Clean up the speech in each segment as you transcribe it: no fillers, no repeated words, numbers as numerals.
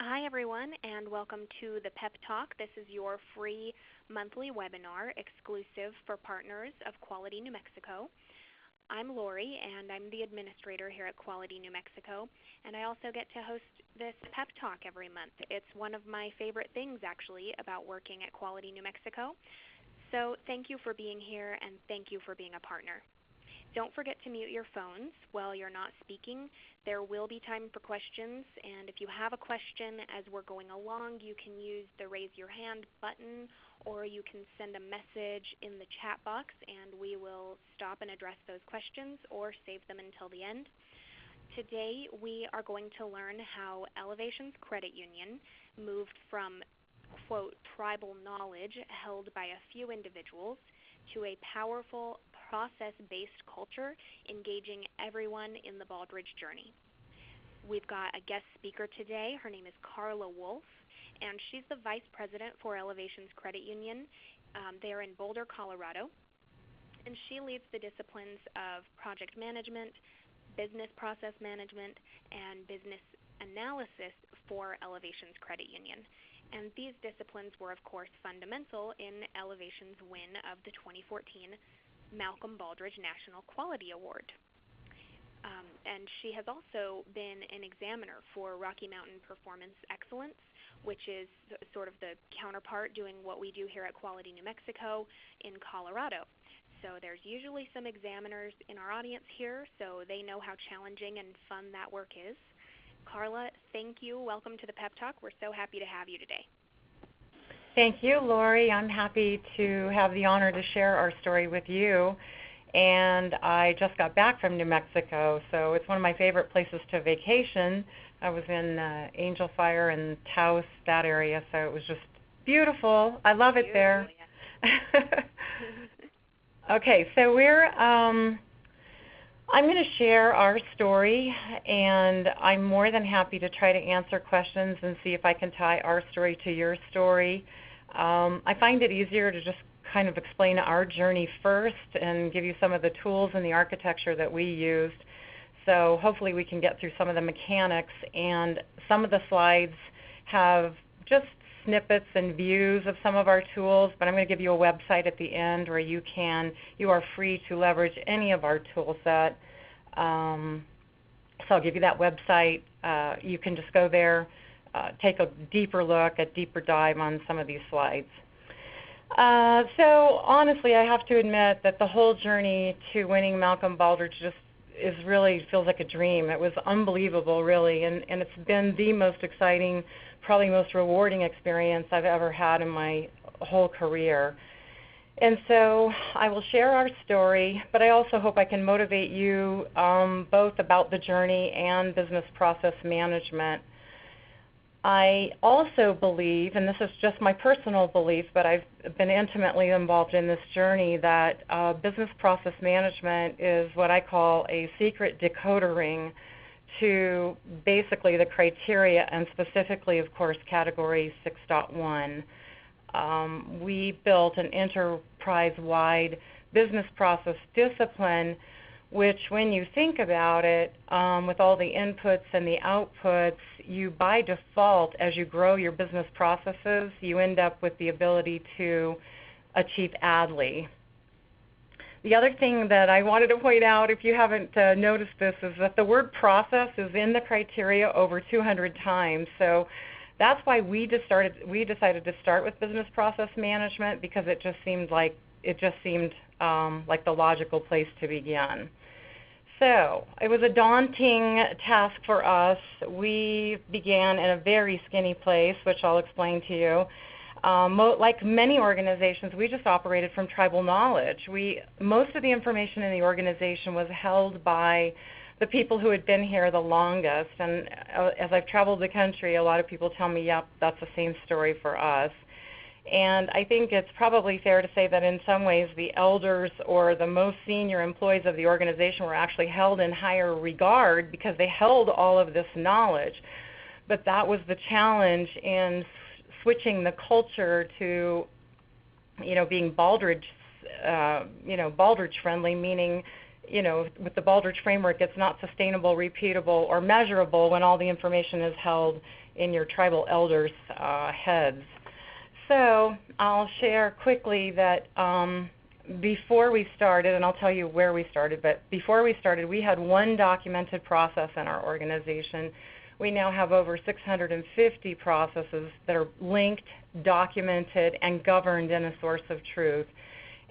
Hi, everyone, and welcome to the PEP Talk. This is your free monthly webinar exclusive for partners of Quality New Mexico. I'm Lori, and I'm the administrator here at Quality New Mexico, and I also get to host this PEP Talk every month. It's one of my favorite things, actually, about working at Quality New Mexico. So thank you for being here, and thank you for being a partner. Don't forget to mute your phones while you're not speaking. There will be time for questions, and if you have a question as we're going along, you can use the raise your hand button, or you can send a message in the chat box, and we will stop and address those questions or save them until the end. Today we are going to learn how Elevations Credit Union moved from, quote, tribal knowledge held by a few individuals to a powerful process-based culture engaging everyone in the Baldrige journey. We've got a guest speaker today. Her name is Carla Wolfe, and she's the Vice President for Elevations Credit Union. They are in Boulder, Colorado, and she leads the disciplines of project management, business process management, and business analysis for Elevations Credit Union. And these disciplines were, of course, fundamental in Elevations' win of the 2014 Malcolm Baldrige National Quality Award. And she has also been an examiner for Rocky Mountain Performance Excellence, which is sort of the counterpart doing what we do here at Quality New Mexico in Colorado. So there's usually some examiners in our audience here, so they know how challenging and fun that work is. Carla, thank you. Welcome to the PEP Talk. We're so happy to have you today. Thank you, Lori. I'm happy to have the honor to share our story with you. And I just got back from New Mexico, so it's one of my favorite places to vacation. I was in Angel Fire and Taos, that area, so it was just beautiful. I love it there. Yeah. Okay, so I'm going to share our story, and I'm more than happy to try to answer questions and see if I can tie our story to your story. I find it easier to just kind of explain our journey first and give you some of the tools and the architecture that we used. So hopefully we can get through some of the mechanics, and some of the slides have just snippets and views of some of our tools, but I'm going to give you a website at the end where you are free to leverage any of our tool set. So I'll give you that website. You can just go there, take a deeper look, a deeper dive on some of these slides. So honestly, I have to admit that the whole journey to winning Malcolm Baldrige just really feels like a dream. It was unbelievable, really, and it's been the most exciting, probably most rewarding experience I've ever had in my whole career. And so I will share our story, but I also hope I can motivate you both about the journey and business process management. I also believe, and this is just my personal belief, but I've been intimately involved in this journey, that business process management is what I call a secret decoder ring to basically the criteria, and specifically, of course, category 6.1. We built an enterprise-wide business process discipline, which, when you think about it, with all the inputs and the outputs, you by default, as you grow your business processes, you end up with the ability to achieve ADLI. The other thing that I wanted to point out, if you haven't noticed this, is that the word process is in the criteria over 200 times. So that's why we decided to start with business process management, because it just seemed like the logical place to begin. So it was a daunting task for us. We began in a very skinny place, which I'll explain to you. Like many organizations, we just operated from tribal knowledge. Most of the information in the organization was held by the people who had been here the longest. And as I've traveled the country, a lot of people tell me, yep, that's the same story for us. And I think it's probably fair to say that in some ways the elders or the most senior employees of the organization were actually held in higher regard because they held all of this knowledge. But that was the challenge in switching the culture to, being Baldrige friendly, meaning with the Baldrige framework, it's not sustainable, repeatable, or measurable when all the information is held in your tribal elders' heads. So I'll share quickly that before we started, and I'll tell you where we started, but before we started, we had one documented process in our organization. We now have over 650 processes that are linked, documented, and governed in a source of truth.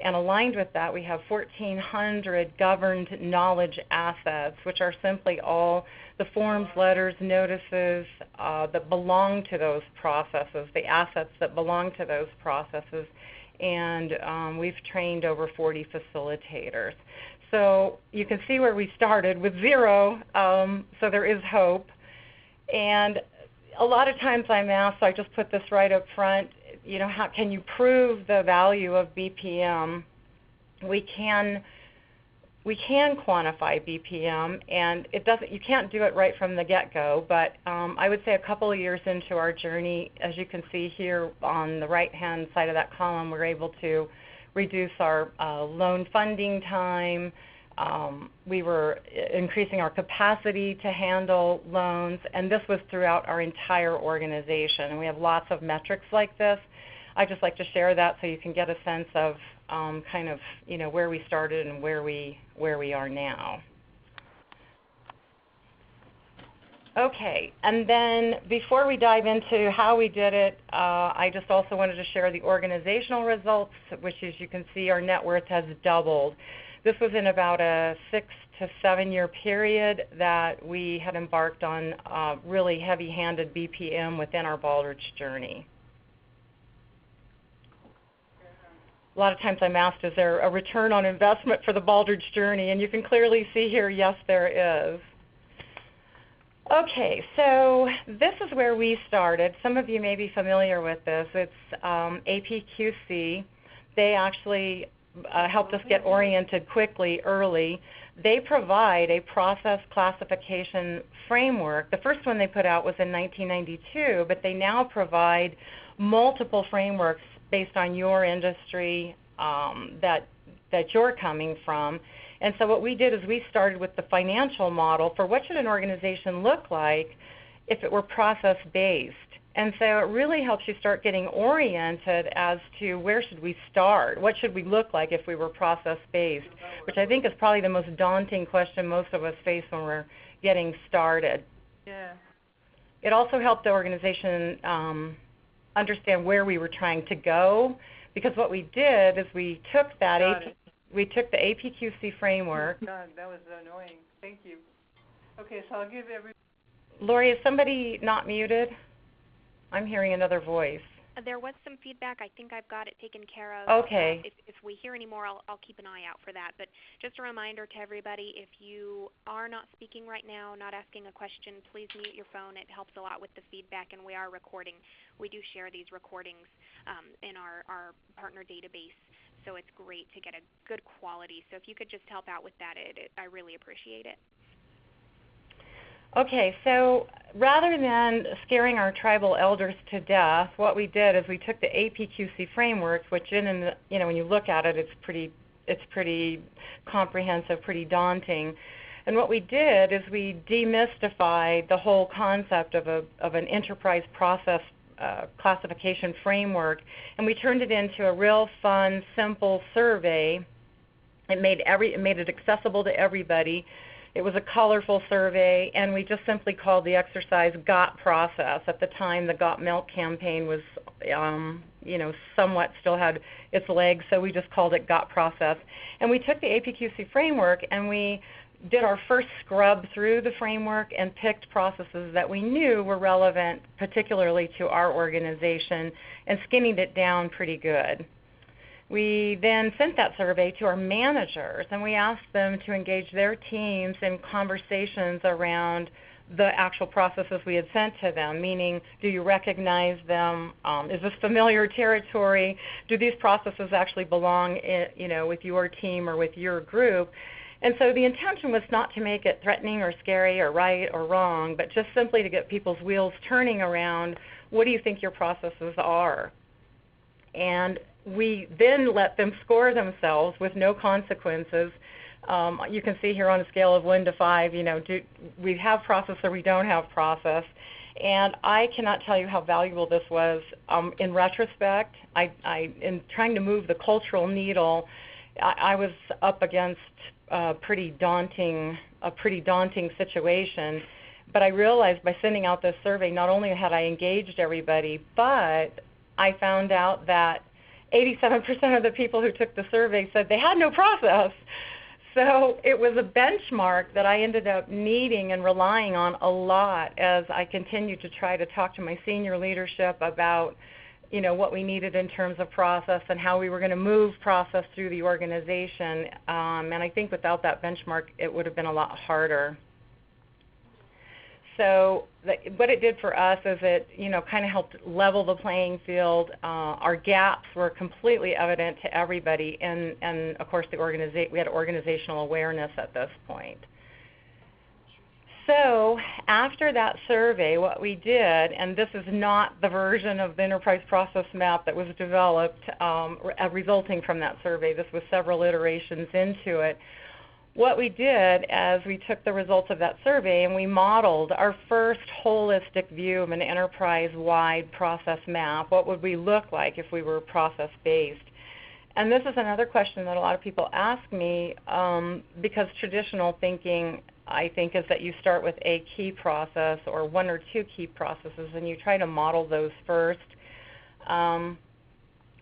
And aligned with that, we have 1,400 governed knowledge assets, which are simply all the forms, letters, notices that belong to those processes, the assets that belong to those processes. And we've trained over 40 facilitators. So you can see where we started with zero, so there is hope. And a lot of times I'm asked, so I just put this right up front, how can you prove the value of BPM? We can quantify BPM, and you can't do it right from the get-go, but I would say a couple of years into our journey, as you can see here on the right-hand side of that column, we're able to reduce our loan funding time. We were increasing our capacity to handle loans, and this was throughout our entire organization. And we have lots of metrics like this. I just like to share that so you can get a sense of where we started and where we are now. Okay, and then before we dive into how we did it, I just also wanted to share the organizational results, which, as you can see, our net worth has doubled. This was in about a 6 to 7 year period that we had embarked on really heavy-handed BPM within our Baldrige journey. A lot of times I'm asked, is there a return on investment for the Baldrige journey? And you can clearly see here, yes, there is. Okay, so this is where we started. Some of you may be familiar with this. It's APQC. They actually helped us get oriented quickly, early. They provide a process classification framework. The first one they put out was in 1992, but they now provide multiple frameworks based on your industry that you're coming from. And so what we did is we started with the financial model for what should an organization look like if it were process-based. And so it really helps you start getting oriented as to where should we start, what should we look like if we were process-based, which I think is probably the most daunting question most of us face when we're getting started. Yeah. It also helped the organization understand where we were trying to go, because what we did is we took that the APQC framework. God, that was annoying. Thank you. Okay, so I'll give every. Lori, is somebody not muted? I'm hearing another voice. There was some feedback. I think I've got it taken care of. Okay. If we hear any more, I'll keep an eye out for that. But just a reminder to everybody, if you are not speaking right now, not asking a question, please mute your phone. It helps a lot with the feedback, and we are recording. We do share these recordings in our partner database, so it's great to get a good quality. So if you could just help out with that, I really appreciate it. Okay, so rather than scaring our tribal elders to death, what we did is we took the APQC framework, which when you look at it, it's pretty comprehensive, pretty daunting. And what we did is we demystified the whole concept of an enterprise process classification framework, and we turned it into a real fun, simple survey. It made it accessible to everybody. It was a colorful survey, and we just simply called the exercise GOT process. At the time, the Got Milk campaign was, somewhat still had its legs, so we just called it GOT process. And we took the APQC framework, and we did our first scrub through the framework and picked processes that we knew were relevant, particularly to our organization, and skinnied it down pretty good. We then sent that survey to our managers, and we asked them to engage their teams in conversations around the actual processes we had sent to them, meaning, do you recognize them? Is this familiar territory? Do these processes actually belong with your team or with your group? And so the intention was not to make it threatening or scary or right or wrong, but just simply to get people's wheels turning around, what do you think your processes are? And we then let them score themselves with no consequences You can see here on a scale of 1 to 5, do we have process or we don't have process. And I cannot tell you how valuable this was. In retrospect, in trying to move the cultural needle, I was up against a pretty daunting situation. But I realized by sending out this survey, not only had I engaged everybody, but I found out that 87% of the people who took the survey said they had no process. So it was a benchmark that I ended up needing and relying on a lot as I continued to try to talk to my senior leadership about, what we needed in terms of process and how we were going to move process through the organization. And I think without that benchmark, it would have been a lot harder. So what it did for us is it, kind of helped level the playing field. Our gaps were completely evident to everybody, and of course, we had organizational awareness at this point. So after that survey, what we did, and this is not the version of the enterprise process map that was developed resulting from that survey. This was several iterations into it. What we did as we took the results of that survey and we modeled our first holistic view of an enterprise-wide process map. What would we look like if we were process-based? And this is another question that a lot of people ask me because traditional thinking, I think, is that you start with a key process or one or two key processes and you try to model those first.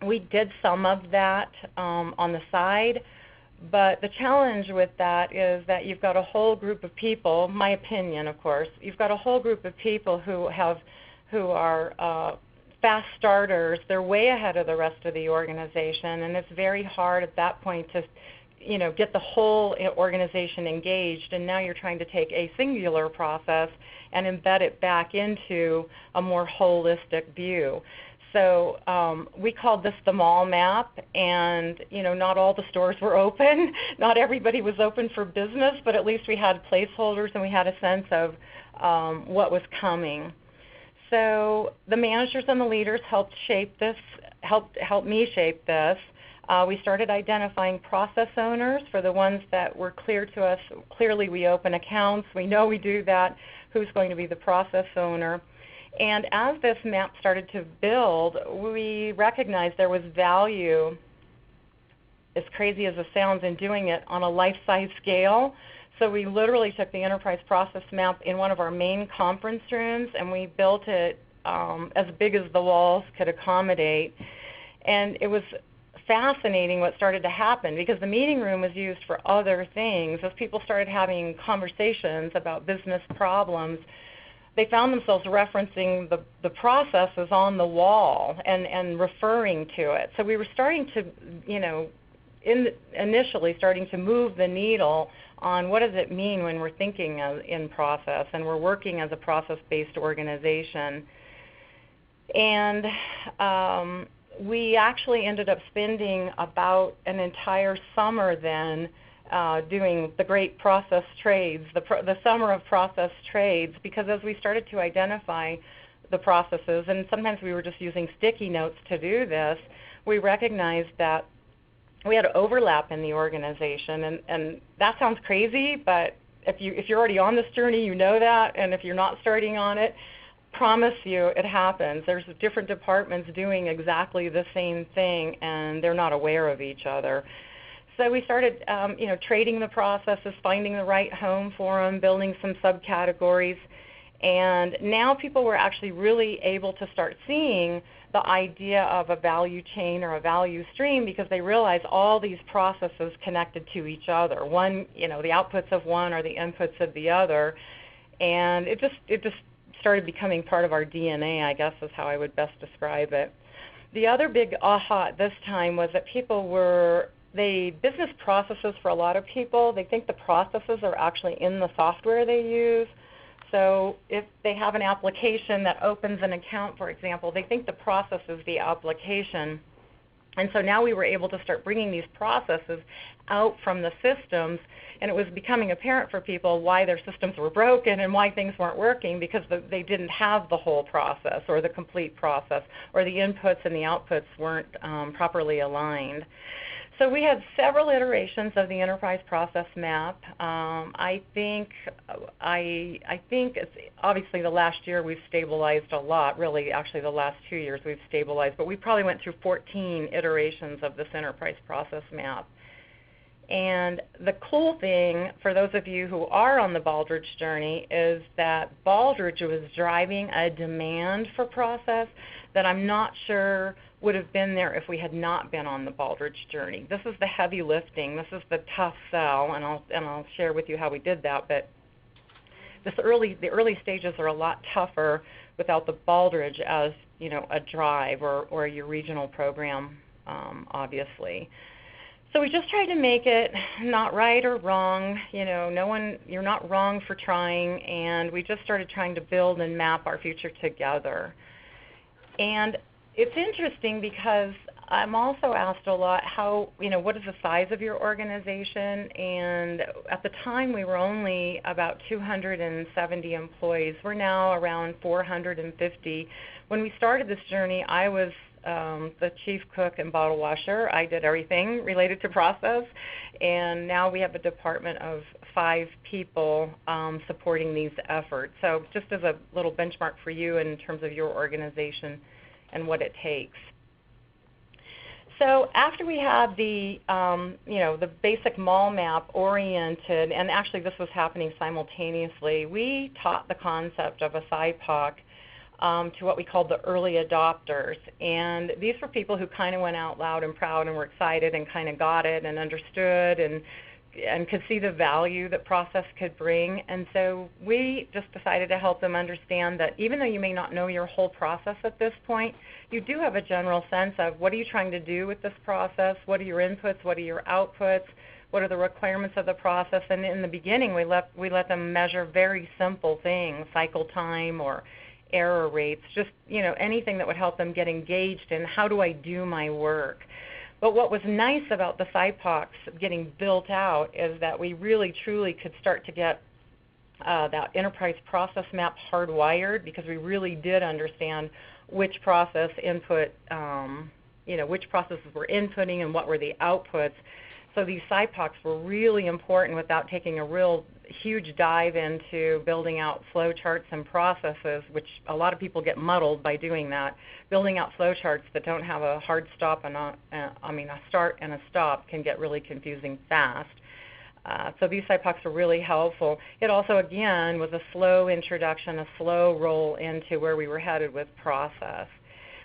We did some of that on the side. But the challenge with that is that you've got a whole group of people, my opinion, of course, you've got a whole group of people who are fast starters. They're way ahead of the rest of the organization, and it's very hard at that point to, get the whole organization engaged. And now you're trying to take a singular process and embed it back into a more holistic view. So we called this the mall map, and not all the stores were open. Not everybody was open for business, but at least we had placeholders and we had a sense of what was coming. So the managers and the leaders helped me shape this. We started identifying process owners for the ones that were clear to us. Clearly, we open accounts. We know we do that. Who's going to be the process owner? And as this map started to build, we recognized there was value, as crazy as it sounds, in doing it on a life-size scale. So we literally took the enterprise process map in one of our main conference rooms, and we built it as big as the walls could accommodate. And it was fascinating what started to happen because the meeting room was used for other things. As people started having conversations about business problems, they found themselves referencing the processes on the wall and referring to it. So we were starting to, initially starting to move the needle on what does it mean when we're thinking in process and we're working as a process-based organization. And we actually ended up spending about an entire summer then doing the great process trades, the summer of process trades, because as we started to identify the processes, and sometimes we were just using sticky notes to do this, we recognized that we had overlap in the organization, and that sounds crazy, but if you're already on this journey, you know that, and if you're not starting on it, promise you it happens. There's different departments doing exactly the same thing, and they're not aware of each other. So we started, trading the processes, finding the right home for them, building some subcategories, and now people were actually really able to start seeing the idea of a value chain or a value stream because they realized all these processes connected to each other. One, the outputs of one are the inputs of the other, and it just started becoming part of our DNA, I guess is how I would best describe it. The other big aha at this time was that business processes for a lot of people, they think the processes are actually in the software they use. So if they have an application that opens an account, for example, they think the process is the application. And so now we were able to start bringing these processes out from the systems, and it was becoming apparent for people why their systems were broken and why things weren't working because they didn't have the whole process or the complete process, or the inputs and the outputs weren't properly aligned. So we had several iterations of the enterprise process map. I think it's obviously the last year we've stabilized a lot. Really, actually the last 2 years we've stabilized, but we probably went through 14 iterations of this enterprise process map. And the cool thing for those of you who are on the Baldrige journey is that Baldrige was driving a demand for process that I'm not sure would have been there if we had not been on the Baldrige journey. This is the heavy lifting. This is the tough sell, and I'll share with you how we did that. But the early stages are a lot tougher without the Baldrige as a drive or your regional program, obviously. So we just tried to make it not right or wrong. You're not wrong for trying, and we just started trying to build and map our future together. And it's interesting because I'm also asked a lot what is the size of your organization? And at the time we were only about 270 employees. We're now around 450. When we started this journey, I was the chief cook and bottle washer. I did everything related to process, and now we have a department of 5 people supporting these efforts. So just as a little benchmark for you in terms of your organization and what it takes. So after we had the basic mall map oriented, and actually this was happening simultaneously, we taught the concept of a SIPOC to what we called the early adopters. And these were people who kind of went out loud and proud and were excited and kind of got it and understood and could see the value that process could bring. And so we just decided to help them understand that even though you may not know your whole process at this point, you do have a general sense of what are you trying to do with this process, what are your inputs, what are your outputs, what are the requirements of the process. And in the beginning we let them measure very simple things, cycle time or error rates, just anything that would help them get engaged in how do I do my work. But what was nice about the SIPOCs getting built out is that we really truly could start to get that enterprise process map hardwired, because we really did understand which process input, which processes were inputting and what were the outputs. So these SIPOCs were really important without taking a real huge dive into building out flow charts and processes, which a lot of people get muddled by doing that. Building out flow charts that don't have a hard stop and a start and a stop can get really confusing fast. So these SIPOCs were really helpful. It also, again, was a slow introduction, a slow roll into where we were headed with process.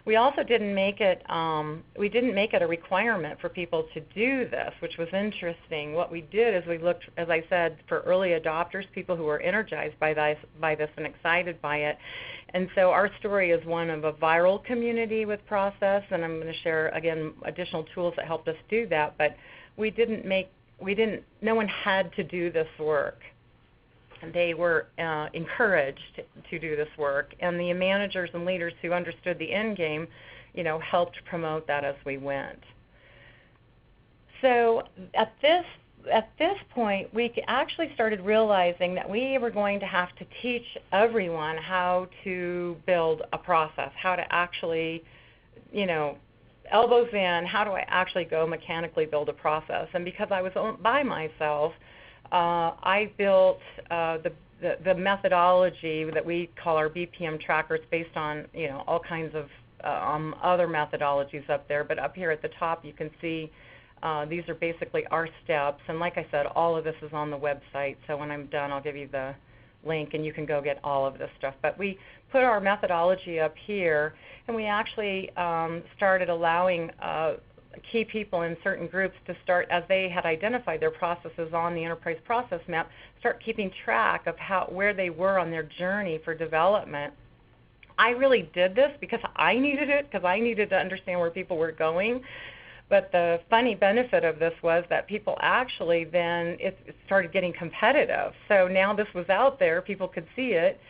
We also didn't make it a requirement for people to do this, which was interesting. What we did is we looked, as I said, for early adopters, people who were energized by this and excited by it. And so our story is one of a viral community with process, and I'm going to share, again, additional tools that helped us do that. But no one had to do this work. They were encouraged to do this work, and the managers and leaders who understood the end game, helped promote that as we went. So at this point, we actually started realizing that we were going to have to teach everyone how to build a process, how to actually, elbows in, how do I actually go mechanically build a process? And because I was by myself, I built the methodology that we call our BPM Trackers based on all kinds of other methodologies up there. But up here at the top you can see these are basically our steps. And like I said, all of this is on the website. So when I'm done, I'll give you the link and you can go get all of this stuff. But we put our methodology up here, and we actually started allowing key people in certain groups to start, as they had identified their processes on the enterprise process map, start keeping track of where they were on their journey for development. I really did this because I needed it, because I needed to understand where people were going. But the funny benefit of this was that people actually then, it started getting competitive. So now this was out there, people could see it.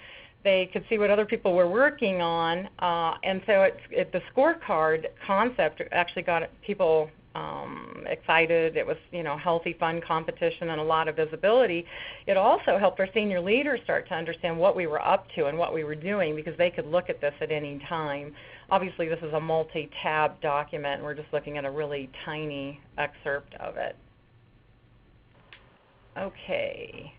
They could see what other people were working on, and so the scorecard concept actually got people excited. It was, healthy, fun competition and a lot of visibility. It also helped our senior leaders start to understand what we were up to and what we were doing because they could look at this at any time. Obviously, this is a multi-tab document, and we're just looking at a really tiny excerpt of it. Okay.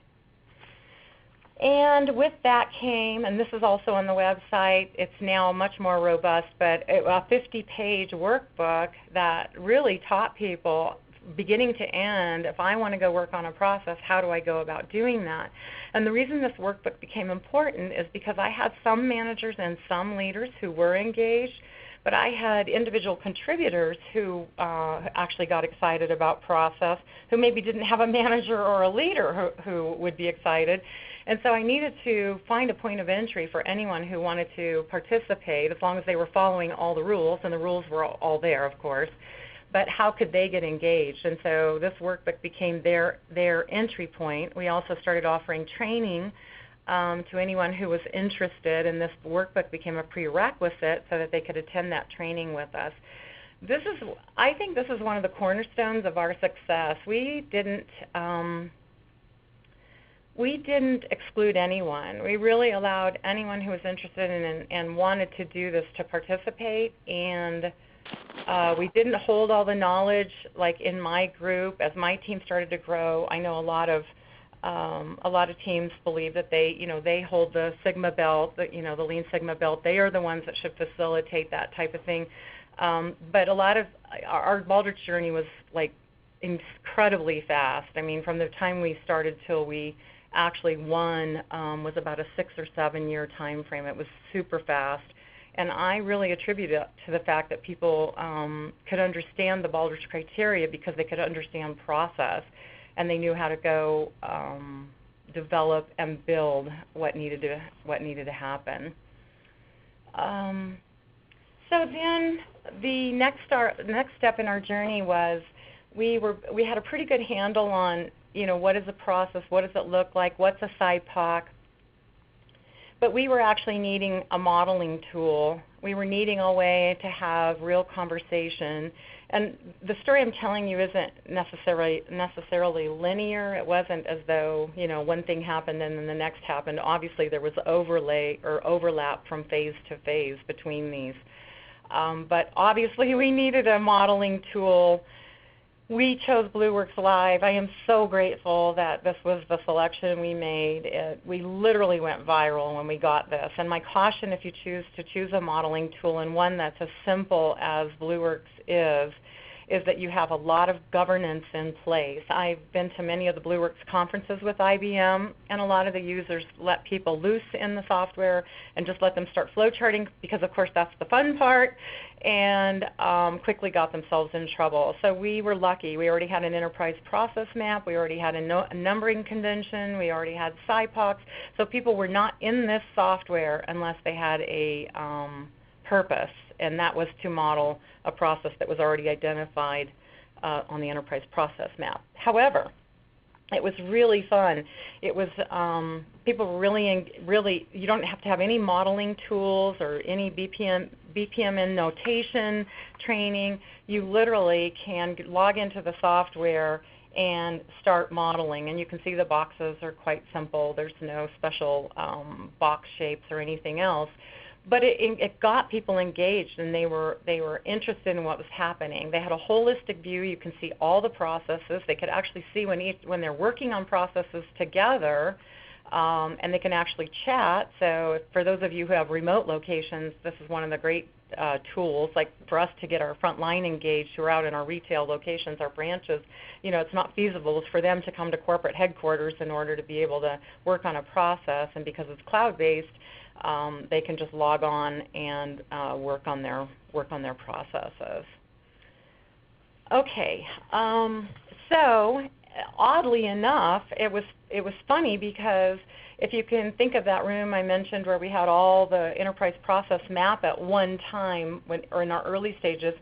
And with that came, and this is also on the website, it's now much more robust, but a 50-page workbook that really taught people beginning to end, if I want to go work on a process, how do I go about doing that? And the reason this workbook became important is because I had some managers and some leaders who were engaged, but I had individual contributors who actually got excited about process, who maybe didn't have a manager or a leader who would be excited. And so I needed to find a point of entry for anyone who wanted to participate, as long as they were following all the rules, and the rules were all there, of course. But how could they get engaged? And so this workbook became their entry point. We also started offering training to anyone who was interested, and this workbook became a prerequisite so that they could attend that training with us. I think this is one of the cornerstones of our success. We didn't exclude anyone. We really allowed anyone who was interested in and wanted to do this to participate, and we didn't hold all the knowledge like in my group. As my team started to grow, I know a lot of teams believe that they hold the Sigma belt, the Lean Sigma belt. They are the ones that should facilitate that type of thing. But a lot of our Baldrige journey was like incredibly fast. I mean, from the time we started till we actually won was about a 6 or 7 year time frame. It was super fast. And I really attribute it to the fact that people could understand the Baldrige criteria because they could understand process, and they knew how to go develop and build what needed to happen. So then the next step in our journey was we had a pretty good handle on what is a process, what does it look like, what's a SIPOC. But we were actually needing a modeling tool. We were needing a way to have real conversation. And the story I'm telling you isn't necessarily linear. It wasn't as though, one thing happened and then the next happened. Obviously, there was overlap from phase to phase between these. But obviously, we needed a modeling tool. We chose BlueWorks Live. I am so grateful that this was the selection we made. We literally went viral when we got this. And my caution, if you choose a modeling tool, and one that's as simple as BlueWorks is that you have a lot of governance in place. I've been to many of the BlueWorks conferences with IBM, and a lot of the users let people loose in the software and just let them start flowcharting because, of course, that's the fun part, and quickly got themselves in trouble. So we were lucky. We already had an enterprise process map. We already had a numbering convention. We already had SIPOCs. So people were not in this software unless they had a purpose, and that was to model a process that was already identified on the enterprise process map. However, it was really fun. It was people were really. You don't have to have any modeling tools or any BPM in notation training. You literally can log into the software and start modeling, and you can see the boxes are quite simple. There's no special box shapes or anything else. But it got people engaged, and they were interested in what was happening. They had a holistic view. You can see all the processes. They could actually see when they're working on processes together, and they can actually chat. So for those of you who have remote locations, this is one of the great tools. Like for us to get our front line engaged who are out in our retail locations, our branches, it's not feasible for them to come to corporate headquarters in order to be able to work on a process. And because it's cloud-based, they can just log on and work on their processes. Okay, so oddly enough, it was funny because if you can think of that room I mentioned where we had all the enterprise process map at one time, or in our early stages,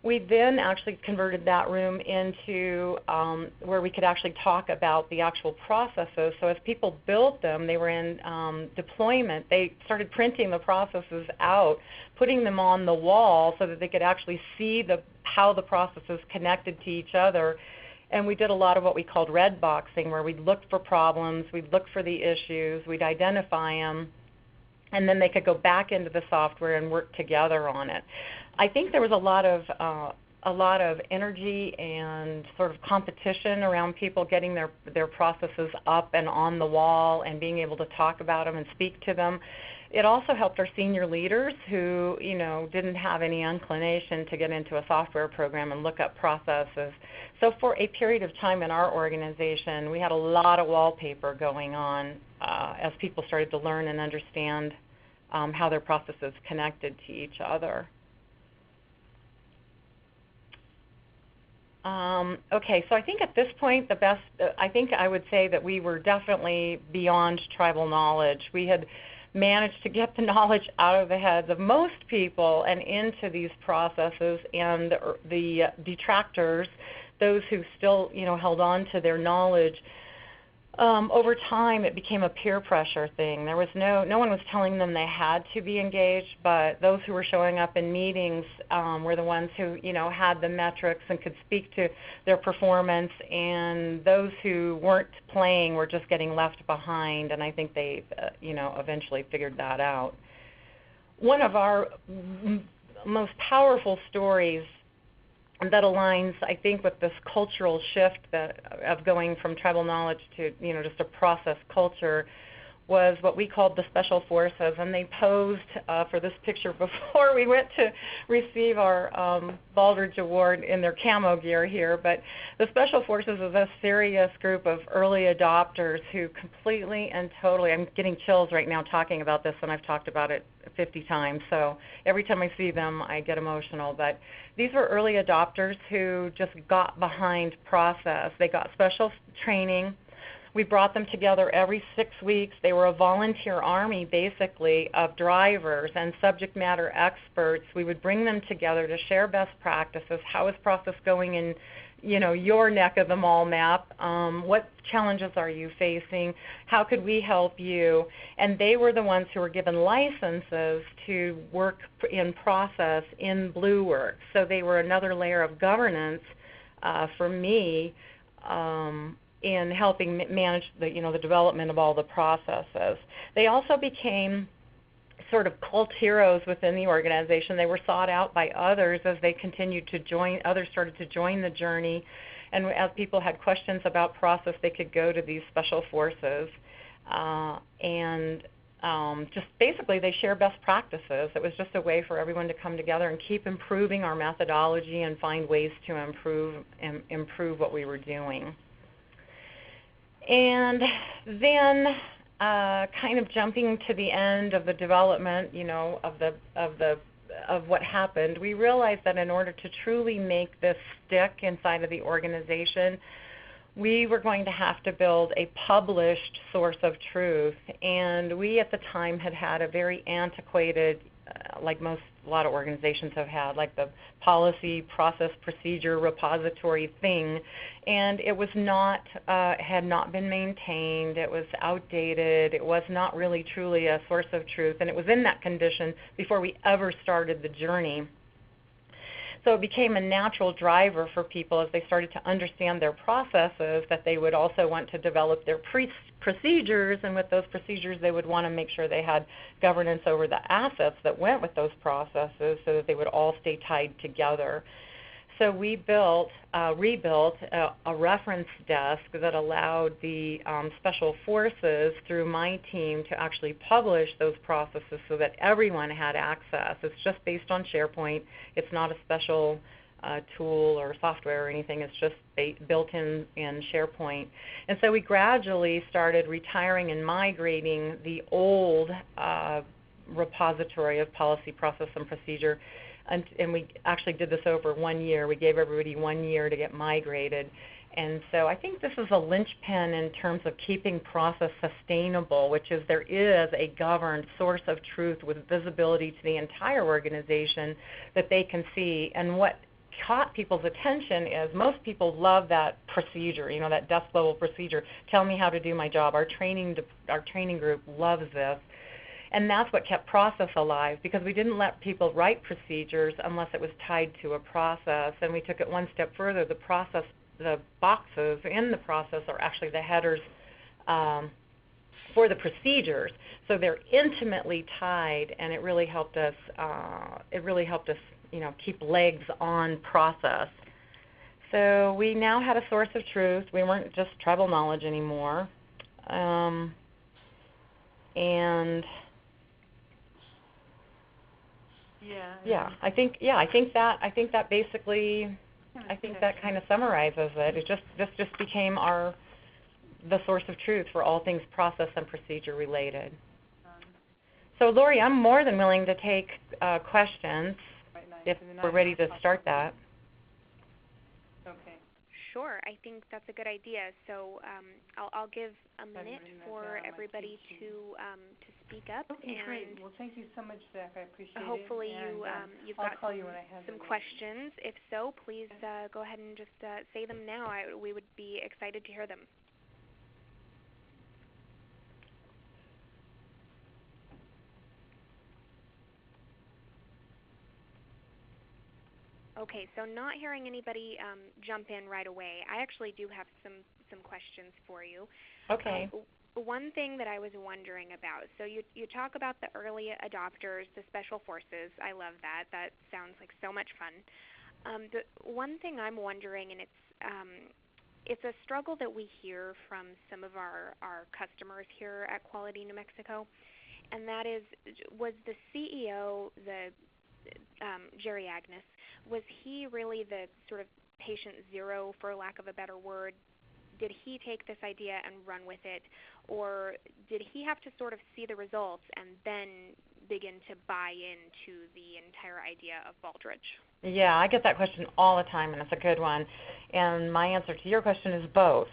We then actually converted that room into where we could actually talk about the actual processes. So as people built them, they were in deployment. They started printing the processes out, putting them on the wall so that they could actually see how the processes connected to each other. And we did a lot of what we called red boxing, where we'd look for problems, we'd look for the issues, we'd identify them, and then they could go back into the software and work together on it. I think there was a lot of energy and sort of competition around people getting their processes up and on the wall and being able to talk about them and speak to them. It also helped our senior leaders who, didn't have any inclination to get into a software program and look up processes. So for a period of time in our organization, we had a lot of wallpaper going on as people started to learn and understand how their processes connected to each other. Okay, so I think at this point I think I would say that we were definitely beyond tribal knowledge. We had managed to get the knowledge out of the heads of most people and into these processes, and the detractors, those who still held on to their knowledge, over time it became a peer pressure thing. There was no one was telling them they had to be engaged, but those who were showing up in meetings were the ones who had the metrics and could speak to their performance, and those who weren't playing were just getting left behind, and I think they eventually figured that out. One of our most powerful stories that aligns, I think, with this cultural shift of going from tribal knowledge to just a process culture was what we called the Special Forces, and they posed for this picture before we went to receive our Baldrige Award in their camo gear here. But the Special Forces is a serious group of early adopters who completely and totally, I'm getting chills right now talking about this, and I've talked about it 50 times, so every time I see them I get emotional. But these were early adopters who just got behind process. They got special training. We brought them together every 6 weeks. They were a volunteer army, basically, of drivers and subject matter experts. We would bring them together to share best practices. How is process going in your neck of the mall map? What challenges are you facing? How could we help you? And they were the ones who were given licenses to work in process in BlueWorks. So they were another layer of governance for me in helping manage the development of all the processes. They also became sort of cult heroes within the organization. They were sought out by others as they continued to join. Others started to join the journey, and as people had questions about process, they could go to these special forces, and just basically they share best practices. It was just a way for everyone to come together and keep improving our methodology and find ways to improve what we were doing. And then kind of jumping to the end of the development, of what happened, we realized that in order to truly make this stick inside of the organization, we were going to have to build a published source of truth. And we at the time had a very antiquated, like a lot of organizations have had, like the policy, process, procedure, repository thing, and it was had not been maintained. It was outdated. It was not really truly a source of truth, and it was in that condition before we ever started the journey. So it became a natural driver for people as they started to understand their processes that they would also want to develop their procedures, and with those procedures they would want to make sure they had governance over the assets that went with those processes so that they would all stay tied together. So we rebuilt a reference desk that allowed the special forces through my team to actually publish those processes so that everyone had access. It's just based on SharePoint. It's not a special tool or software or anything. It's just built in SharePoint. And so we gradually started retiring and migrating the old repository of policy, process, and procedure. And we actually did this over 1 year. We gave everybody 1 year to get migrated. And so I think this is a linchpin in terms of keeping process sustainable, which is there is a governed source of truth with visibility to the entire organization that they can see. And what caught people's attention is most people love that procedure, that desk level procedure. Tell me how to do my job. Our training group loves this. And that's what kept process alive, because we didn't let people write procedures unless it was tied to a process. And we took it one step further. The boxes in the process are actually the headers for the procedures. So they're intimately tied, and it really helped us. Keep legs on process. So we now had a source of truth. We weren't just tribal knowledge anymore. I think that basically, that kind of summarizes it. This just became the source of truth for all things process and procedure related. So Lori, I'm more than willing to take questions if we're ready to start that. Okay. Sure, I think that's a good idea. So I'll give a minute for everybody to speak up. Okay, great. Well, thank you so much, Zach. I appreciate it. Hopefully you've got some questions. If so, please go ahead and just say them now. We would be excited to hear them. Okay, so not hearing anybody jump in right away, I actually do have some questions for you. Okay. One thing that I was wondering about, so you talk about the early adopters, the special forces. I love that. That sounds like so much fun. The one thing I'm wondering, and it's a struggle that we hear from some of our customers here at Quality New Mexico, and that is, was the CEO, Jerry Agnes, was he really the sort of patient zero, for lack of a better word? Did he take this idea and run with it, or did he have to sort of see the results and then begin to buy into the entire idea of Baldrige? Yeah, I get that question all the time, and it's a good one. And my answer to your question is both.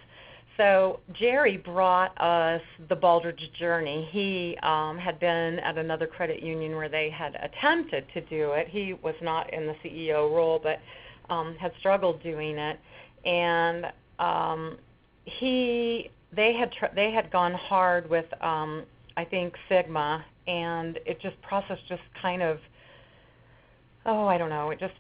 So Jerry brought us the Baldrige journey. He had been at another credit union where they had attempted to do it. He was not in the CEO role, but had struggled doing it. And they had gone hard with I think Sigma, and process just kind of, I don't know. It's just,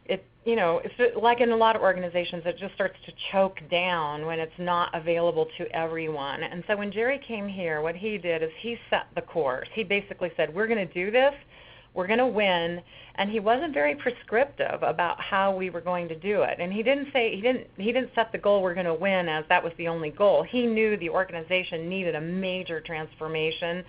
like in a lot of organizations, it just starts to choke down when it's not available to everyone. And so when Jerry came here, what he did is he set the course. He basically said, we're going to do this, we're going to win, and he wasn't very prescriptive about how we were going to do it. And he didn't set the goal, we're going to win, as that was the only goal. He knew the organization needed a major transformation.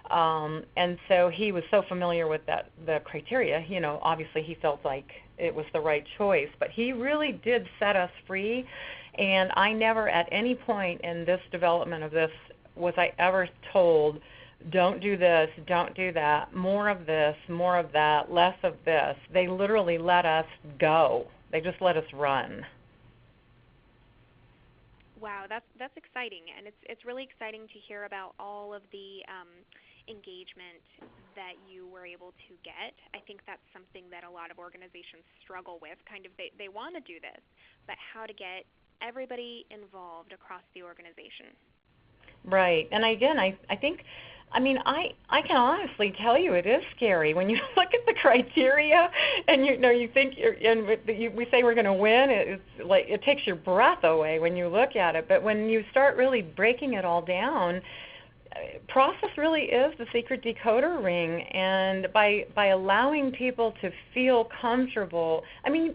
And so he was so familiar with the criteria, obviously he felt like it was the right choice. But he really did set us free, and I never at any point in this development of this was I ever told, don't do this, don't do that, more of this, more of that, less of this. They literally let us go. They just let us run. Wow, that's exciting, and it's really exciting to hear about all of the engagement that you were able to get. I think that's something that a lot of organizations struggle with. Kind of, they want to do this, but how to get everybody involved across the organization. Right, and again, I think, I can honestly tell you it is scary when you look at the criteria and you think we say we're going to win. It's like it takes your breath away when you look at it. But when you start really breaking it all down, process really is the secret decoder ring, and by allowing people to feel comfortable,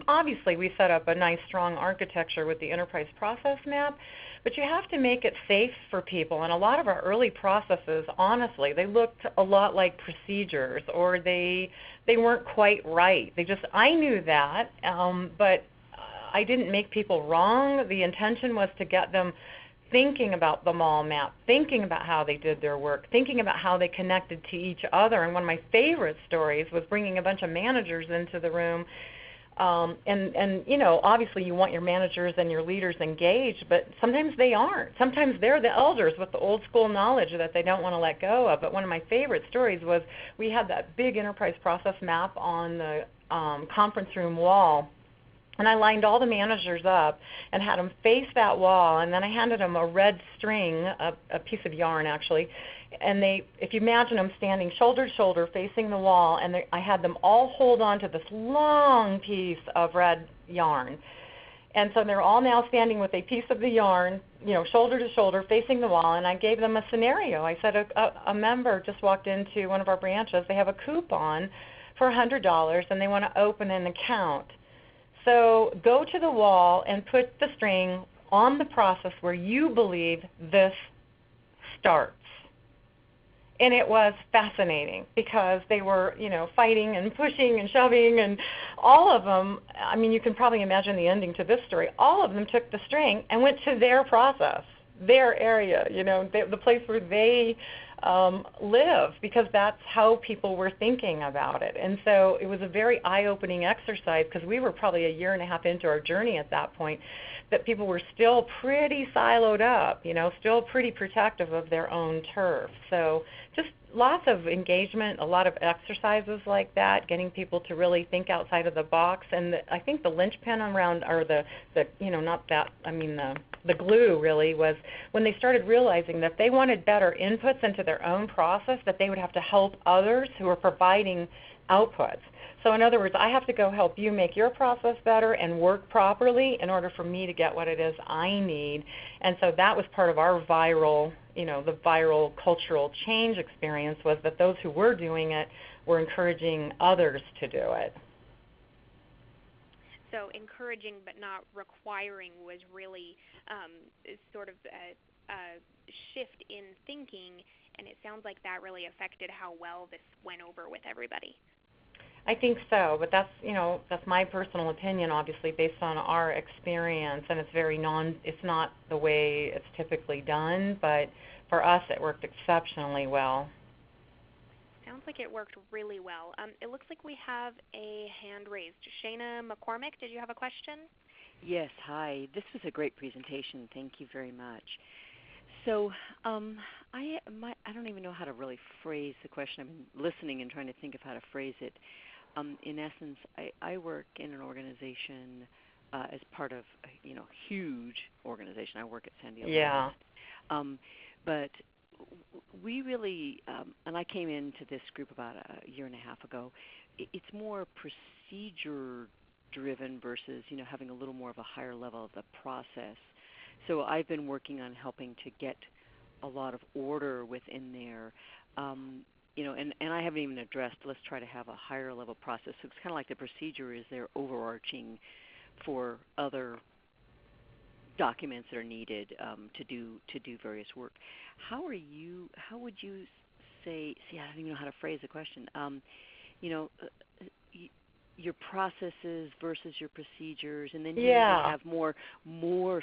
obviously we set up a nice strong architecture with the enterprise process map, but you have to make it safe for people. And a lot of our early processes, honestly, they looked a lot like procedures, or they weren't quite right. I knew that, but I didn't make people wrong. The intention was to get them thinking about the mall map, thinking about how they did their work, thinking about how they connected to each other. And one of my favorite stories was bringing a bunch of managers into the room. And obviously you want your managers and your leaders engaged, but sometimes they aren't. Sometimes they're the elders with the old school knowledge that they don't want to let go of. But one of my favorite stories was we had that big enterprise process map on the conference room wall. And I lined all the managers up and had them face that wall, and then I handed them a red string, a piece of yarn actually, and if you imagine them standing shoulder to shoulder facing the wall, and I had them all hold on to this long piece of red yarn. And so they're all now standing with a piece of the yarn, shoulder to shoulder facing the wall, and I gave them a scenario. I said a member just walked into one of our branches. They have a coupon for $100, and they want to open an account. So go to the wall and put the string on the process where you believe this starts. And it was fascinating because they were, fighting and pushing and shoving, and all of them, I mean, you can probably imagine the ending to this story. All of them took the string and went to their process, their area, the place where they live, because that's how people were thinking about it. And so it was a very eye-opening exercise, because we were probably a year and a half into our journey at that point, that people were still pretty siloed up, still pretty protective of their own turf. So just lots of engagement, a lot of exercises like that, getting people to really think outside of the box. And I think the linchpin around, or the glue really was when they started realizing that if they wanted better inputs into their own process, that they would have to help others who are providing outputs. So in other words, I have to go help you make your process better and work properly in order for me to get what it is I need. And so that was part of our viral, the viral cultural change experience, was that those who were doing it were encouraging others to do it. So encouraging but not requiring was really sort of a shift in thinking, and it sounds like that really affected how well this went over with everybody. I think so, but that's my personal opinion, obviously based on our experience, and it's not the way it's typically done, but for us it worked exceptionally well. Sounds like it worked really well. It looks like we have a hand raised. Shayna McCormick, did you have a question? Yes, hi. This was a great presentation. Thank you very much. So I don't even know how to really phrase the question. I've been listening and trying to think of how to phrase it. In essence, I work in an organization as part of a huge organization. I work at San Diego. Yeah. But we really, and I came into this group about a year and a half ago, it's more procedure-driven versus, having a little more of a higher level of the process. So I've been working on helping to get a lot of order within there, and I haven't even addressed, let's try to have a higher level process. So it's kind of like the procedure is there overarching for other documents that are needed to do various work. How would you say, I don't even know how to phrase the question, your processes versus your procedures, and then you have more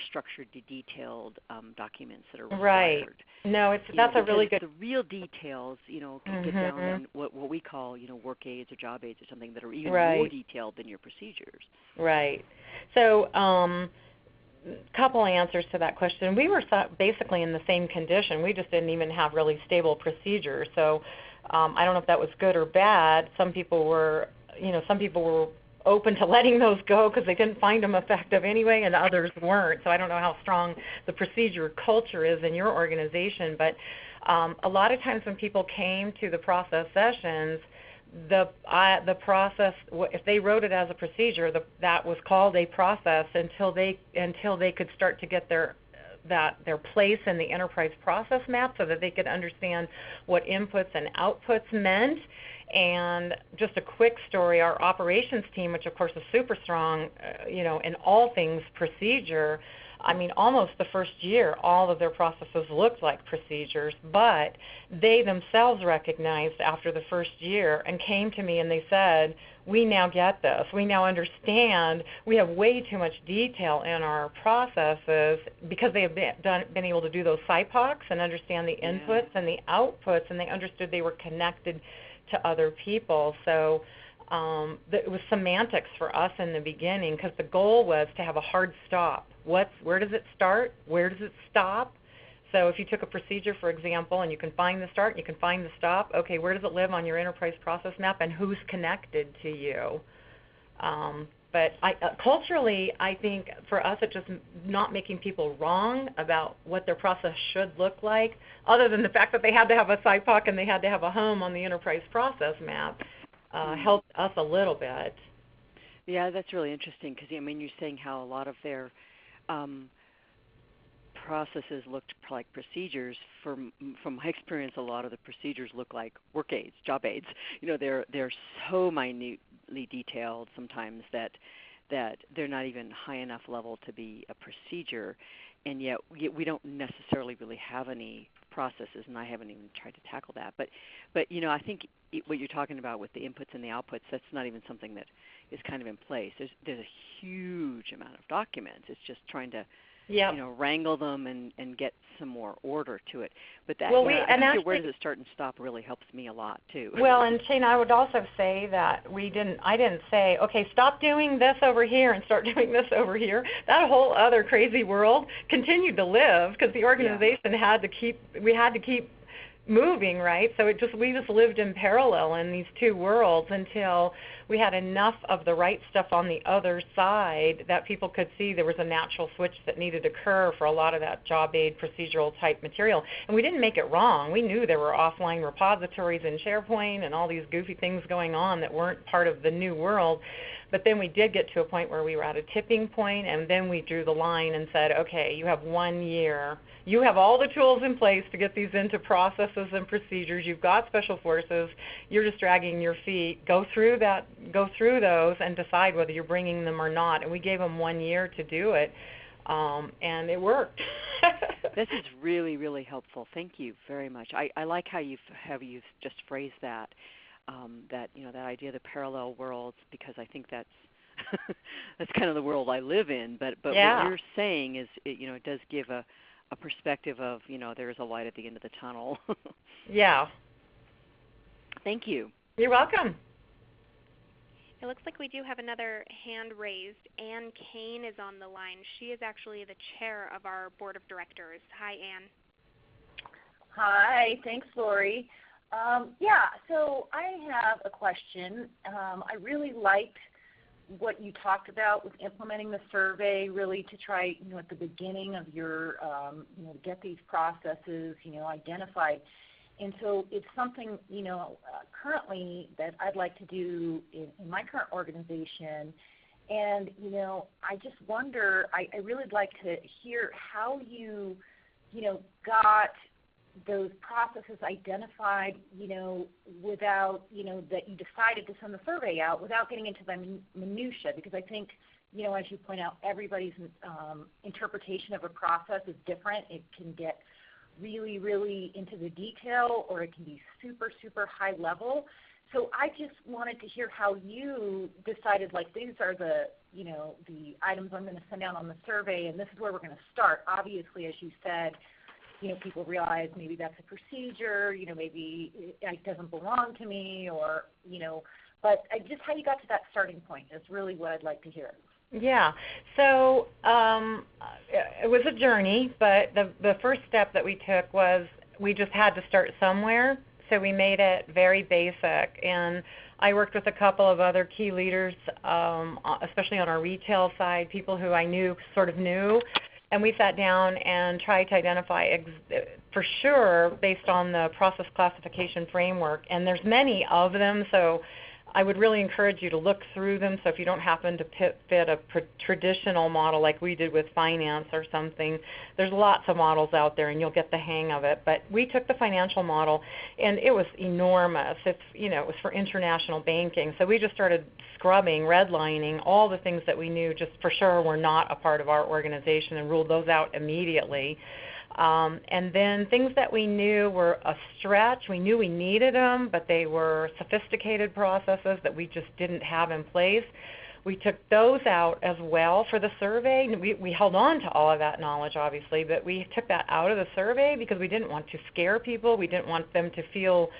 structured, detailed documents that are required. Right. No, that's a really good. The real details, can get down in what we call, work aids or job aids or something that are even more detailed than your procedures. Right. So, couple answers to that question. We were basically in the same condition. We just didn't even have really stable procedures. So, I don't know if that was good or bad. Some people were open to letting those go because they didn't find them effective anyway, and others weren't. So I don't know how strong the procedure culture is in your organization, but a lot of times when people came to the process sessions, the process, if they wrote it as a procedure, that was called a process until they could start to get their place in the enterprise process map, so that they could understand what inputs and outputs meant. And just a quick story, our operations team, which of course is super strong, in all things procedure, I mean, almost the first year, all of their processes looked like procedures, but they themselves recognized after the first year and came to me and they said, we now get this. We now understand. We have way too much detail in our processes, because they have been able to do those SIPOCs and understand the inputs and the outputs, and they understood they were connected to other people. So it was semantics for us in the beginning, because the goal was to have a hard stop. Where does it start? Where does it stop? So if you took a procedure, for example, and you can find the start and you can find the stop, okay, where does it live on your enterprise process map and who's connected to you? But culturally, I think for us, it's just not making people wrong about what their process should look like, other than the fact that they had to have a SIPOC and they had to have a home on the enterprise process map, helped us a little bit. Yeah, that's really interesting because, I mean, you're saying how a lot of their processes looked like procedures. From my experience, a lot of the procedures look like work aids, job aids. You know, they're so minutely detailed sometimes that they're not even high enough level to be a procedure, and yet we don't necessarily really have any processes, and I haven't even tried to tackle that. But you know, I think what you're talking about with the inputs and the outputs, that's not even something that is kind of in place. There's a huge amount of documents. It's just trying to Yep. you know, wrangle them and get some more order to it. But that, Well, I think where does it start and stop really helps me a lot too. Well, and Shane, I would also say that I didn't say, okay, stop doing this over here and start doing this over here. That whole other crazy world continued to live because the organization had to keep moving, right? So we just lived in parallel in these two worlds until we had enough of the right stuff on the other side that people could see there was a natural switch that needed to occur for a lot of that job aid procedural type material. And we didn't make it wrong. We knew there were offline repositories in SharePoint and all these goofy things going on that weren't part of the new world. But then we did get to a point where we were at a tipping point, and then we drew the line and said, okay, you have 1 year. You have all the tools in place to get these into processes and procedures. You've got special forces. You're just dragging your feet. Go through those and decide whether you're bringing them or not. And we gave them 1 year to do it, and it worked. This is really, really helpful. Thank you very much. I like how you've just phrased that. That you know, that idea of the parallel worlds, because I think that's that's kind of the world I live in. But what you're saying is, you know, it does give a perspective of, you know, there is a light at the end of the tunnel. Yeah. Thank you. You're welcome. It looks like we do have another hand raised. Ann Kane is on the line. She is actually the chair of our board of directors. Hi, Ann. Hi. Thanks, Lori. So I have a question. I really liked what you talked about with implementing the survey, really to try, you know, at the beginning of your, you know, get these processes, you know, identified. And so it's something, you know, currently that I'd like to do in my current organization. And, you know, I just wonder, I really would like to hear how you know, got those processes identified, you know, without, you know, that you decided to send the survey out without getting into the minutia, because I think, you know, as you point out, everybody's interpretation of a process is different. It can get really, really into the detail, or it can be super, super high level. So I just wanted to hear how you decided, like, these are the, you know, the items I'm going to send out on the survey, and this is where we're going to start. Obviously, as you said, you know, people realize maybe that's a procedure, you know, maybe it doesn't belong to me, or, you know, but just how you got to that starting point is really what I'd like to hear. Yeah. So it was a journey, but the first step that we took was we just had to start somewhere. So we made it very basic, and I worked with a couple of other key leaders, especially on our retail side, people who I sort of knew. And we sat down and tried to identify for sure based on the process classification framework. And there's many of them, so I would really encourage you to look through them. So if you don't happen to fit a traditional model like we did with finance or something, there's lots of models out there and you'll get the hang of it. But we took the financial model, and it was enormous. It was for international banking. So we just started scrubbing, redlining all the things that we knew just for sure were not a part of our organization and ruled those out immediately. And then things that we knew were a stretch, we knew we needed them, but they were sophisticated processes that we just didn't have in place. We took those out as well for the survey. We held on to all of that knowledge, obviously, but we took that out of the survey because we didn't want to scare people. We didn't want them to feel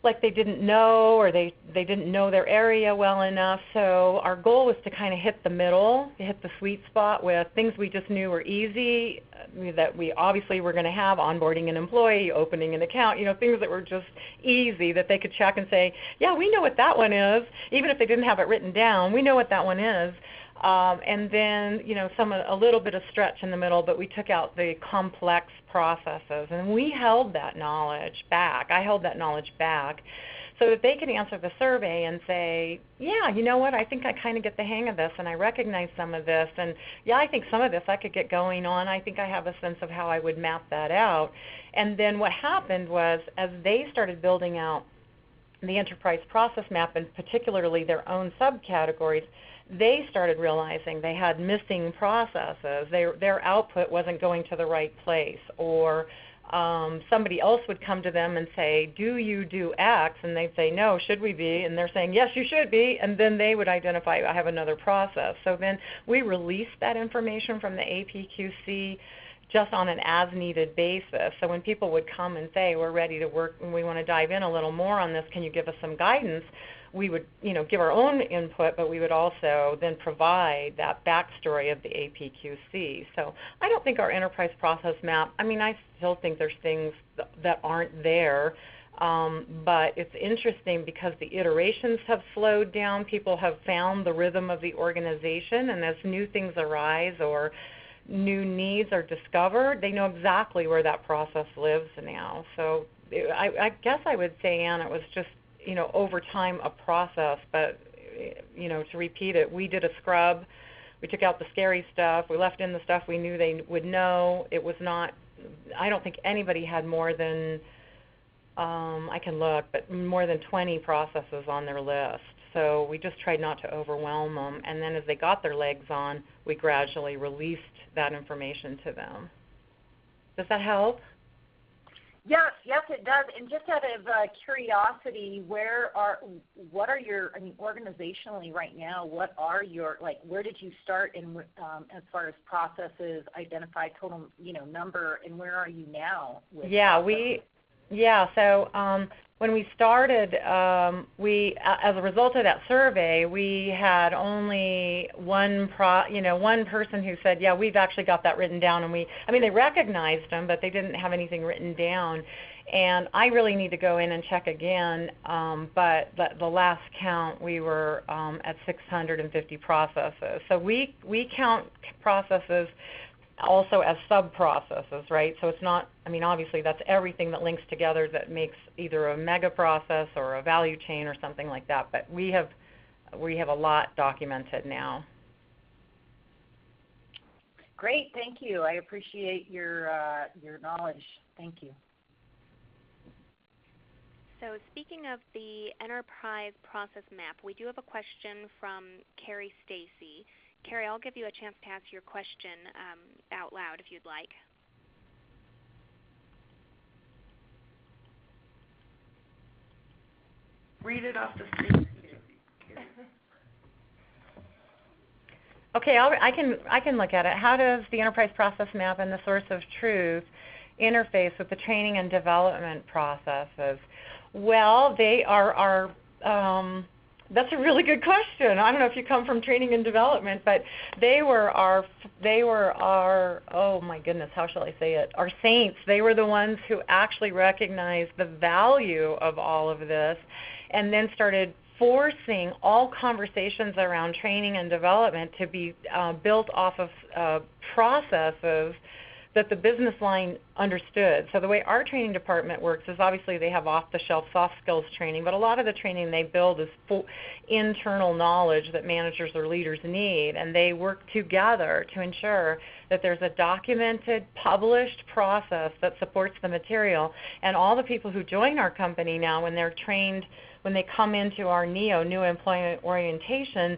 like they didn't know, or they didn't know their area well enough. So our goal was to kind of hit the middle, hit the sweet spot with things we just knew were easy, that we obviously were going to have, onboarding an employee, opening an account, things that were just easy that they could check and say, yeah, we know what that one is. Even if they didn't have it written down, we know what that one is. And then, a little bit of stretch in the middle, but we took out the complex processes, and we held that knowledge back. I held that knowledge back so that they could answer the survey and say, yeah, you know what, I think I kind of get the hang of this, and I recognize some of this, and yeah, I think some of this I could get going on. I think I have a sense of how I would map that out. And then what happened was, as they started building out the enterprise process map, and particularly their own subcategories, they started realizing they had missing processes. Their output wasn't going to the right place, or somebody else would come to them and say, do you do X? And they'd say, no, should we be? And they're saying, yes, you should be. And then they would identify, I have another process. So then we released that information from the APQC just on an as-needed basis. So when people would come and say, we're ready to work and we want to dive in a little more on this, can you give us some guidance? We would, give our own input, but we would also then provide that backstory of the APQC. So I don't think our enterprise process map, I still think there's things that aren't there, but it's interesting because the iterations have slowed down. People have found the rhythm of the organization, and as new things arise or new needs are discovered, they know exactly where that process lives now. So I guess I would say, Ann, it was just over time a process, but, to repeat it, we did a scrub. We took out the scary stuff. We left in the stuff we knew they would know. It was not, I don't think anybody had more than, I can look, but more than 20 processes on their list. So we just tried not to overwhelm them. And then as they got their legs on, we gradually released that information to them. Does that help? Yes, it does. And just out of curiosity, what are your, organizationally right now, what are your, where did you start in as far as processes, identify total, number, and where are you now with so when we started, as a result of that survey, we had only one person who said, yeah, we've actually got that written down, and they recognized them, but they didn't have anything written down. And I really need to go in and check again, but the last count, we were at 650 processes. So we count processes also as sub-processes, right? So it's not, obviously that's everything that links together that makes either a mega process or a value chain or something like that, but we have a lot documented now. Great, thank you. I appreciate your knowledge. Thank you. So speaking of the enterprise process map, we do have a question from Carrie Stacy. Carrie, I'll give you a chance to ask your question out loud if you'd like. Read it off the screen. Okay, I can look at it. How does the enterprise process map and the source of truth interface with the training and development processes? Well, they are that's a really good question. I don't know if you come from training and development, but they were our, oh my goodness, how shall I say it? Our saints. They were the ones who actually recognized the value of all of this and then started forcing all conversations around training and development to be built off of processes that the business line understood. So the way our training department works is obviously they have off-the-shelf soft skills training, but a lot of the training they build is internal knowledge that managers or leaders need, and they work together to ensure that there's a documented, published process that supports the material. And all the people who join our company now, when they're trained, when they come into our NEO, New Employment Orientation,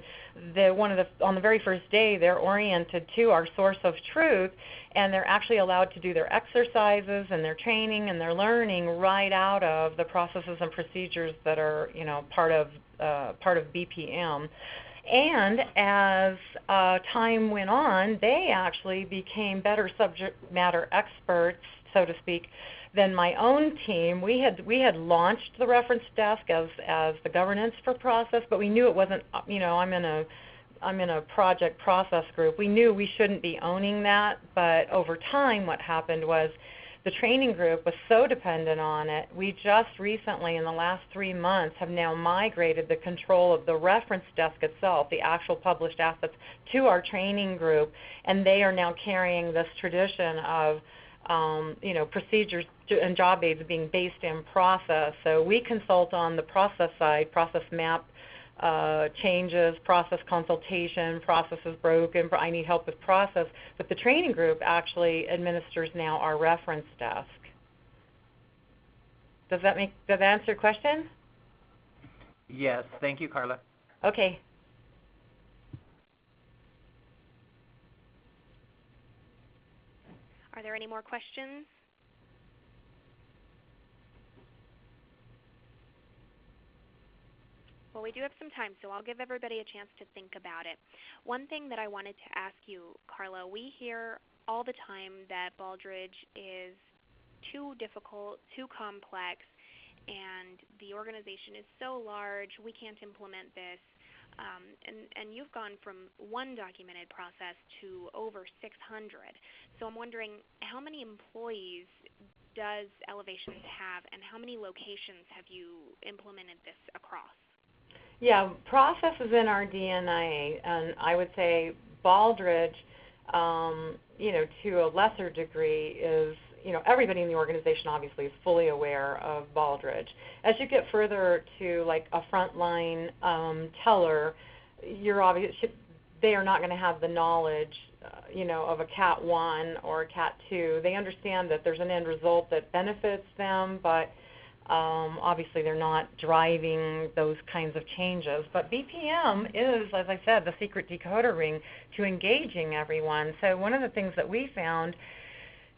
on the very first day, they're oriented to our source of truth, and they're actually allowed to do their exercises and their training and their learning right out of the processes and procedures that are, part of BPM. And as time went on, they actually became better subject matter experts, so to speak, than my own team. We had launched the reference desk as the governance for process, but we knew it wasn't, I'm in a a project process group. We knew we shouldn't be owning that, but over time what happened was the training group was so dependent on it. We just recently, in the last 3 months, have now migrated the control of the reference desk itself, the actual published assets, to our training group, and they are now carrying this tradition of procedures and job aids being based in process. So we consult on the process side, process map changes, process consultation, process is broken, I need help with process, but the training group actually administers now our reference desk. Does that answer your question? Yes, thank you, Carla. Okay. Are there any more questions? Well, we do have some time, so I'll give everybody a chance to think about it. One thing that I wanted to ask you, Carla, we hear all the time that Baldrige is too difficult, too complex, and the organization is so large, we can't implement this. And you've gone from one documented process to over 600. So I'm wondering, how many employees does Elevations have, and how many locations have you implemented this across? Yeah, process is in our DNA, and I would say Baldrige, to a lesser degree is, everybody in the organization obviously is fully aware of Baldrige. As you get further to like a frontline teller, they are not going to have the knowledge, of a Cat 1 or a Cat 2. They understand that there's an end result that benefits them, but obviously they're not driving those kinds of changes. But BPM is, as I said, the secret decoder ring to engaging everyone. So one of the things that we found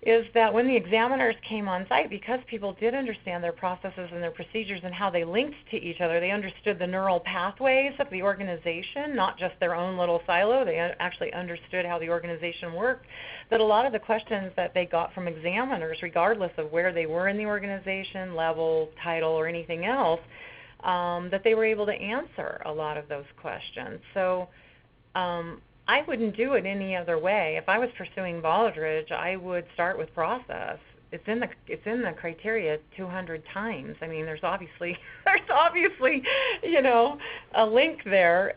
is that when the examiners came on site, because people did understand their processes and their procedures and how they linked to each other, they understood the neural pathways of the organization, not just their own little silo. They actually understood how the organization worked. That a lot of the questions that they got from examiners, regardless of where they were in the organization, level, title, or anything else, that they were able to answer a lot of those questions. So I wouldn't do it any other way. If I was pursuing Baldrige, I would start with process. It's in the criteria 200 times. I mean, there's obviously a link there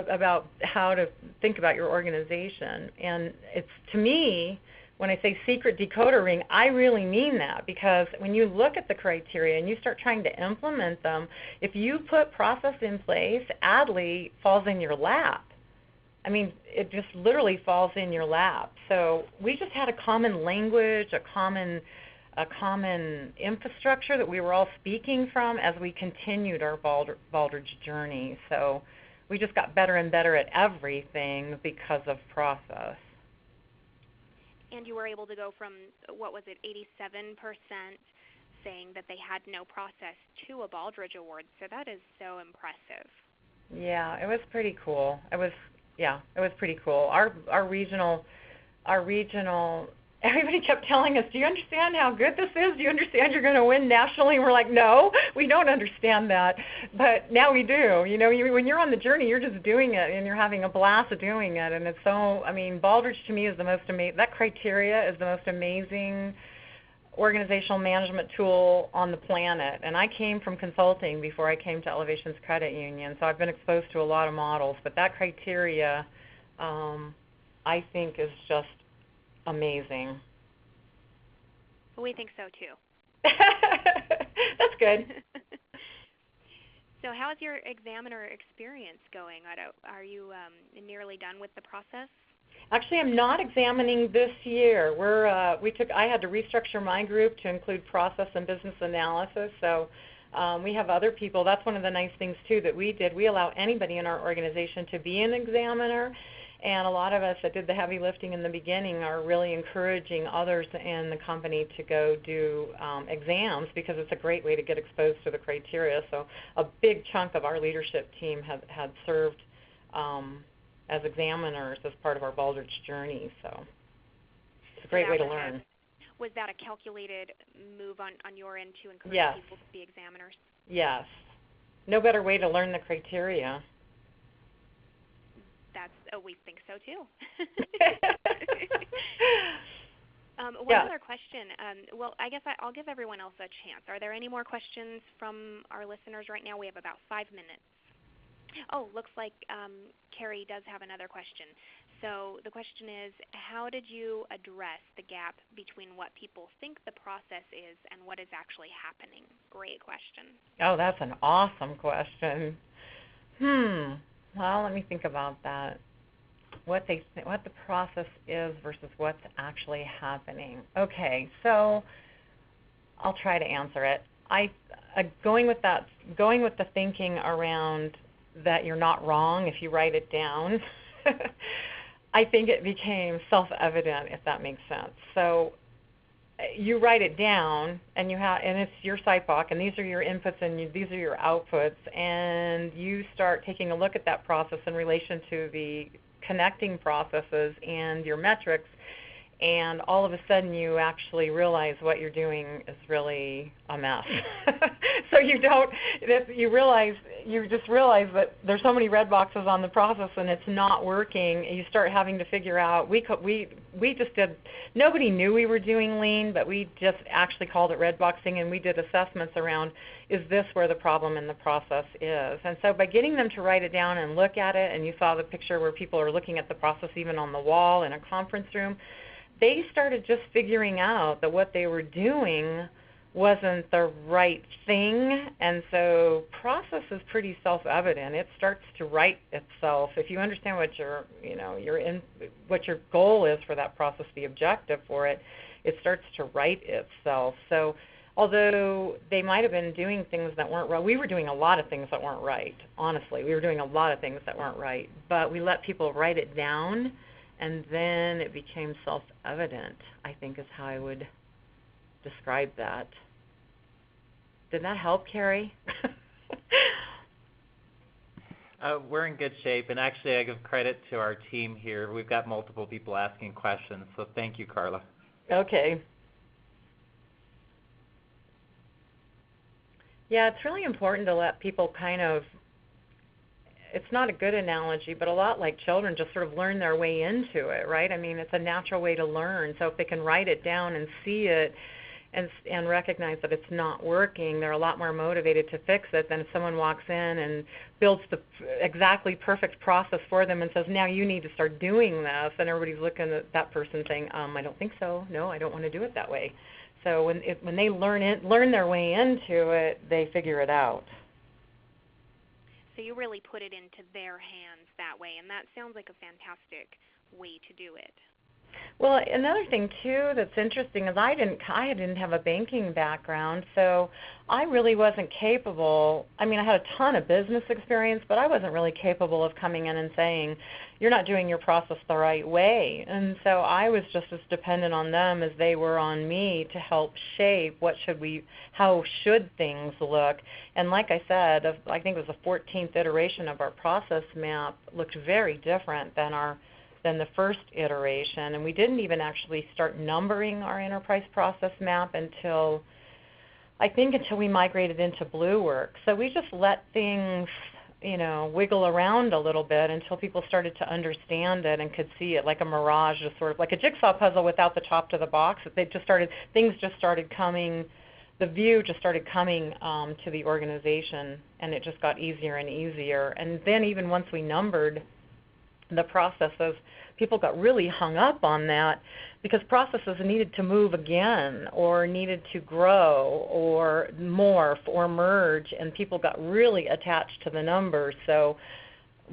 about how to think about your organization. And it's, to me, when I say secret decoder ring, I really mean that, because when you look at the criteria and you start trying to implement them, if you put process in place, Adley falls in your lap. I mean, it just literally falls in your lap. So we just had a common language, a common infrastructure that we were all speaking from as we continued our Baldrige journey. So we just got better and better at everything because of process. And you were able to go from, 87% saying that they had no process to a Baldrige award. So that is so impressive. Yeah, it was pretty cool. It was pretty cool. Our regional, everybody kept telling us, do you understand how good this is? Do you understand you're going to win nationally? And we're like, no, we don't understand that. But now we do. When you're on the journey, you're just doing it, and you're having a blast doing it. And it's so, Baldrige to me is the most amazing, that criteria is the most amazing organizational management tool on the planet. And I came from consulting before I came to Elevations Credit Union, so I've been exposed to a lot of models, but that criteria I think is just amazing. We think so too. That's good. So how is your examiner experience going? Are you nearly done with the process? Actually, I'm not examining this year. I had to restructure my group to include process and business analysis. So we have other people. That's one of the nice things too that we did. We allow anybody in our organization to be an examiner, and a lot of us that did the heavy lifting in the beginning are really encouraging others in the company to go do exams, because it's a great way to get exposed to the criteria. So a big chunk of our leadership team had served as examiners as part of our Baldrige journey. So it's a great way to learn. Was that a calculated move on your end to encourage people to be examiners? Yes. No better way to learn the criteria. we think so too. One other question. Well, I guess I'll give everyone else a chance. Are there any more questions from our listeners right now? We have about 5 minutes. Oh, looks like Carrie does have another question. So the question is, how did you address the gap between what people think the process is and what is actually happening? Great question. Oh, that's an awesome question. Well, let me think about that. What the process is versus what's actually happening. Okay, so I'll try to answer it. Going with the thinking around that you're not wrong if you write it down. I think it became self-evident, if that makes sense. So you write it down, and it's your sidewalk, and these are your inputs, and these are your outputs, and you start taking a look at that process in relation to the connecting processes and your metrics, and all of a sudden you actually realize what you're doing is really a mess. So you just realize that there's so many red boxes on the process and it's not working, and you start having to figure out, nobody knew we were doing lean, but we just actually called it red boxing, and we did assessments around, is this where the problem in the process is? And so by getting them to write it down and look at it, and you saw the picture where people are looking at the process even on the wall in a conference room, they started just figuring out that what they were doing wasn't the right thing, and so process is pretty self-evident. It starts to write itself. If you understand what what your goal is for that process, the objective for it, it starts to write itself. So although they might have been doing things that weren't right, we were doing a lot of things that weren't right, honestly. We were doing a lot of things that weren't right, but we let people write it down, and then it became self-evident, I think is how I would describe that. Did that help, Carrie? We're in good shape, and actually I give credit to our team here. We've got multiple people asking questions, so thank you, Carla. Okay. Yeah, it's really important to let people it's not a good analogy, but a lot like children, just sort of learn their way into it, right? I mean, it's a natural way to learn. So if they can write it down and see it and recognize that it's not working, they're a lot more motivated to fix it than if someone walks in and builds the exactly perfect process for them and says, now you need to start doing this, and everybody's looking at that person saying, I don't think so. No, I don't want to do it that way. So when they learn their way into it, they figure it out. So you really put it into their hands that way, and that sounds like a fantastic way to do it. Well, another thing too that's interesting is I didn't have a banking background, so I really wasn't capable. I mean, I had a ton of business experience, but I wasn't really capable of coming in and saying, you're not doing your process the right way. And so I was just as dependent on them as they were on me to help shape how should things look. And like I said, I think it was the 14th iteration of our process map looked very different than the first iteration, and we didn't even actually start numbering our enterprise process map until we migrated into BlueWorks. So we just let things, wiggle around a little bit until people started to understand it and could see it like a mirage, just sort of like a jigsaw puzzle without the top to the box. Things just started coming, the view just started coming to the organization, and it just got easier and easier. And then even once we numbered the processes, people got really hung up on that because processes needed to move again or needed to grow or morph or merge, and people got really attached to the numbers. So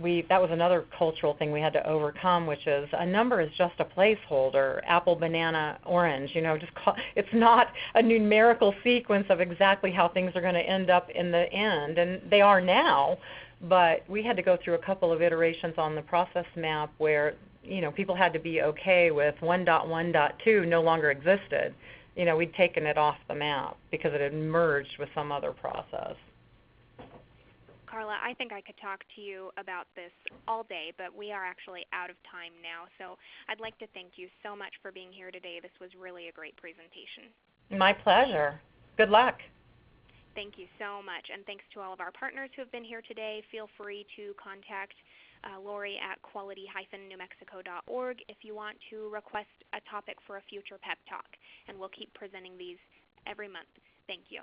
that was another cultural thing we had to overcome, which is a number is just a placeholder, apple, banana, orange. It's not a numerical sequence of exactly how things are going to end up in the end, and they are now. But we had to go through a couple of iterations on the process map where, people had to be okay with 1.1.2 no longer existed. We'd taken it off the map because it had merged with some other process. Carla, I think I could talk to you about this all day, but we are actually out of time now. So I'd like to thank you so much for being here today. This was really a great presentation. My pleasure. Good luck. Thank you so much, and thanks to all of our partners who have been here today. Feel free to contact Lori at quality-newmexico.org if you want to request a topic for a future PEP Talk, and we'll keep presenting these every month. Thank you.